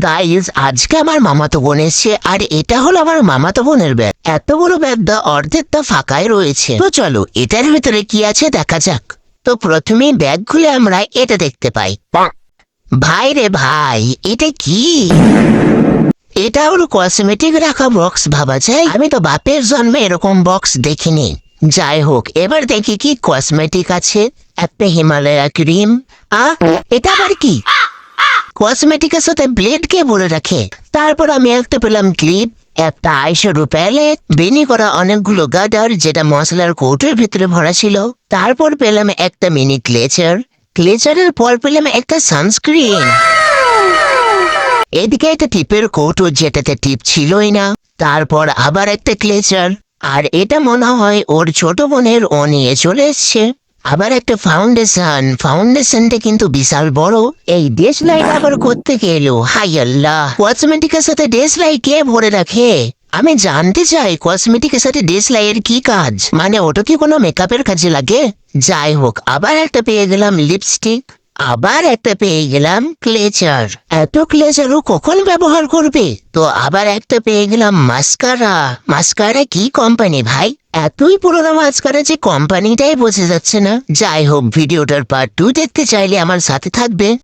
Guys, আজকে আমার মামাতো বোন এসছে, আর এটা হলো আমার মামাতো বোনের ব্যাগ। এত বড় ব্যাগটা অর্ধেকটা ফাঁকাই রয়েছে। তো চলো এটার ভিতরে কি আছে দেখা যাক। তো প্রথমেই ব্যাগ খুলে আমরা এটা দেখতে পাই। ভাই রে ভাই, এটা কি? এটা হলো কসমেটিক রাখা বক্স ভাবা যায়। আমি তো বাপের জন্মে এরকম বক্স দেখিনি। যাই হোক, এবার দেখি কি কসমেটিক আছে। একটা হিমালয়া ক্রিম। এটা আবার কি? কসমেটিকের সাথে ব্লেড কে বলে রাখে? তারপর আমি একটা পেলাম ক্লিপ, একটা আইশ্যাডো প্যালেট, বেনি করা অনেকগুলো গার্ডার যেটা মশলার কৌটোর ভিতরে ভরা ছিল। তারপর পেলাম একটা মিনি ক্লেচার। ক্লেচারের পর পেলাম একটা সানস্ক্রিন। এদিকে একটা টিপের কৌটো যেটাতে টিপ ছিলই না। তারপর আবার একটা ক্লেচার। আর এটা মনে হয় ওর ছোট বোনের ও নিয়ে চলে এসছে। আবার একটা ফাউন্ডেশন। ফাউন্ডেশনটা কিন্তু বিশাল বড়। এই ডেস লাইট আবার করতে গেলো, হাই আল্লাহ! কসমেটিকের সাথে ডেস লাইট কে ভরে রাখে? আমি জানতে চাই কসমেটিকের সাথে ডেস লাইটের কি কাজ, মানে ওটা কি কোনো মেকআপের কাজে লাগে? যাই হোক, আবার একটা পেয়ে গেলাম লিপস্টিক। আবার একটা পেয়ে গেলাম ক্লেচার। এত ক্লেচারও কখন ব্যবহার করবে? তো আবার একটা পেয়ে গেলাম মাস্কারা। মাস্কারা কি কোম্পানি ভাই? এতই পুরোনো মাস্কারা যে কোম্পানিটাই বোঝা যাচ্ছে না। যাই হোক, ভিডিওটার পার্ট 2 দেখতে চাইলে আমার সাথে থাকবে।